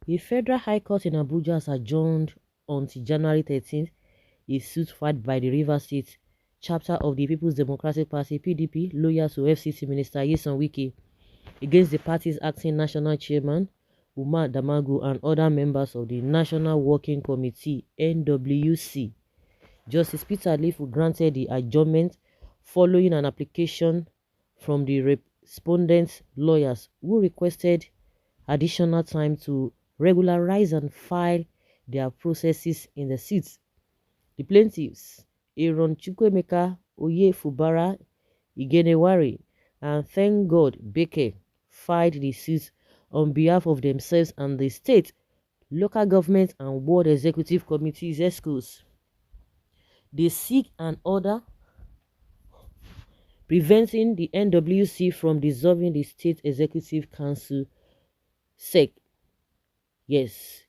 A federal high court in Abuja has adjourned until January 13th a suit filed by the Rivers State chapter of the People's Democratic Party (PDP) loyal to FCT Minister Wike against the party's acting national chairman Umar Damagu and other members of the National Working Committee (NWC). Justice Peter Leaf granted the adjournment following an application from the respondents' lawyers who requested additional time to regularize and file their processes in the suit. The plaintiffs, Aaron Chukwemeka Oyefubara Igenewari and Thank God Beke, filed the suit on behalf of themselves and the state, local government and ward executive committees (ESCOs). They seek an order preventing the NWC from dissolving the State Executive Council (SEC). Yes.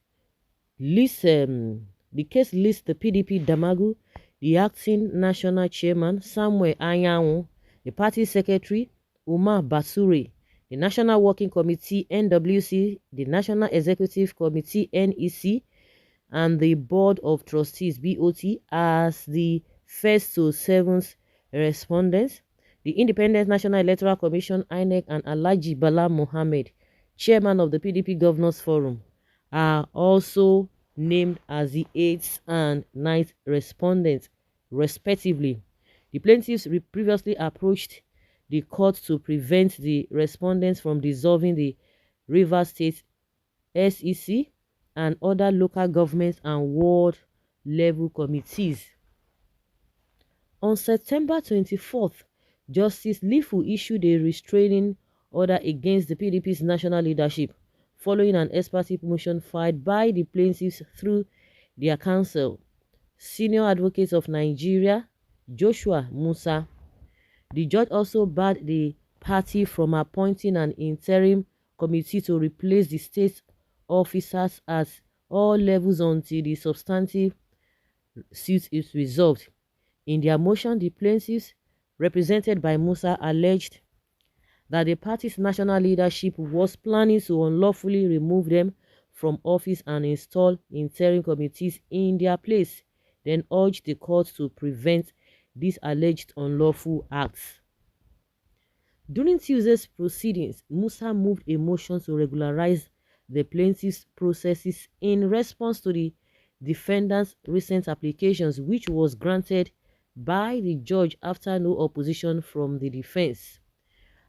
The case lists the PDP Damagu, the acting national chairman Samuel Anyanwu, the party secretary Umar Basure, the National Working Committee (NWC), the National Executive Committee (NEC), and the Board of Trustees (BOT) as the first to seventh respondents. The Independent National Electoral Commission (INEC) and Alhaji Bala Mohammed, chairman of the PDP Governors Forum, are also named as the 8th and 9th respondents, respectively. The plaintiffs previously approached the court to prevent the respondents from dissolving the Rivers State SEC and other local governments and ward level committees. On September 24th, Justice Lifu issued a restraining order against the PDP's national leadership, following an ex parte motion filed by the plaintiffs through their counsel, Senior Advocate of Nigeria, Joshua Musa. The judge also barred the party from appointing an interim committee to replace the state officers at all levels until the substantive suit is resolved. In their motion, the plaintiffs, represented by Musa, alleged that the party's national leadership was planning to unlawfully remove them from office and install interim committees in their place, then urged the court to prevent these alleged unlawful acts. During Tuesday's proceedings, Musa moved a motion to regularize the plaintiff's processes in response to the defendant's recent applications, which was granted by the judge after no opposition from the defense.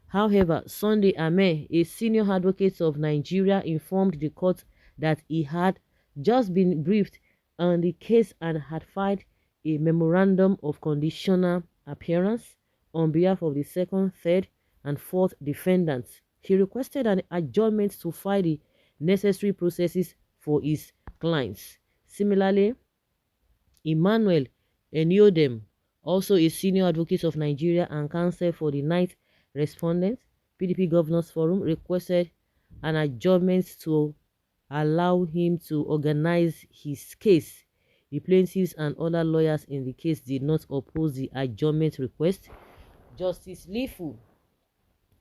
However, Sunday Ame, a senior advocate of Nigeria, informed the court that he had just been briefed on the case and had filed a memorandum of conditional appearance on behalf of the second, third, and fourth defendants. He requested an adjournment to file the necessary processes for his clients. Similarly, Emmanuel Eniodem, also a senior advocate of Nigeria and counsel for the ninth respondent, PDP Governors Forum, requested an adjournment to allow him to organize his case. The plaintiffs and other lawyers in the case did not oppose the adjournment request. Justice Lifu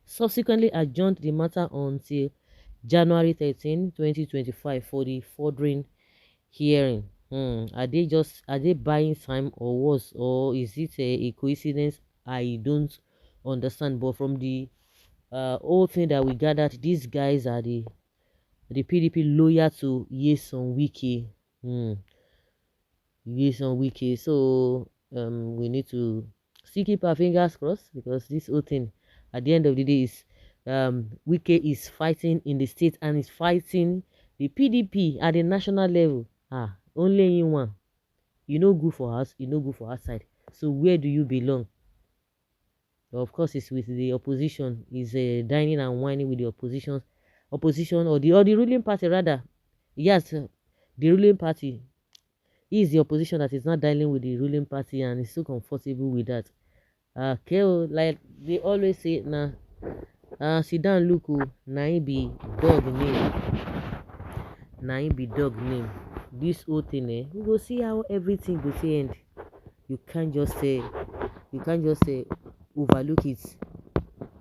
subsequently adjourned the matter until January 13, 2025 for the furthering hearing. Are they buying time or what, or is it a coincidence? I don't understand. But from the whole thing that we gathered, these guys are the PDP loyal to Nyesom Wike. Nyesom Wike. So we need to still keep our fingers crossed, because this whole thing at the end of the day is Wike is fighting in the state and is fighting the PDP at the national level. Only in one. You know good for us, you know good for outside. So where do you belong? Of course, it's with the opposition. Is dining and whining with the opposition or the ruling party rather. Yes, the ruling party is the opposition that is not dialing with the ruling party and is so comfortable with that. Okay, like they always say, sit down, look, na be dog name. Na be dog name. This whole thing, we will see how everything will end. You can't just say overlook it.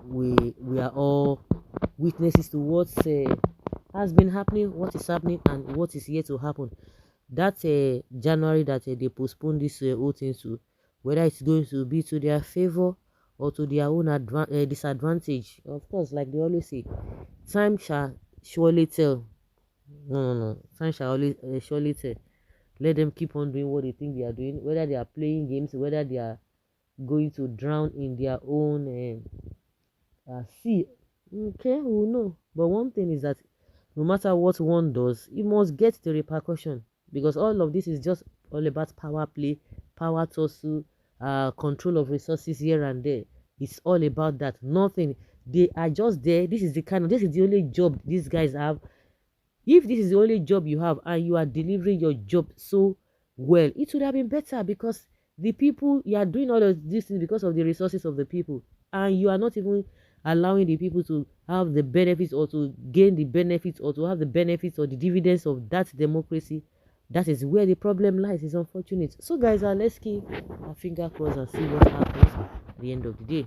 We are all witnesses to what has been happening, what is happening, and what is yet to happen. That January that they postponed this whole thing to, whether it's going to be to their favor or to their own disadvantage. Of course, like they always say, time shall surely tell. No. Time shall always surely tell. Let them keep on doing what they think they are doing, whether they are playing games, whether they are going to drown in their own sea. Okay, we will know. But one thing is that no matter what one does, you must get the repercussion, because all of this is just all about power play, power tussle, control of resources here and there. It's all about that. Nothing. They are just there. This is the only job these guys have. If this is the only job you have and you are delivering your job so well, it would have been better, because the people, you are doing all of these things because of the resources of the people, and you are not even allowing the people to have the benefits, or to gain the benefits, or to have the benefits or the dividends of that democracy. That is where the problem lies. It's unfortunate. So guys, let's keep our finger crossed and see what happens at the end of the day.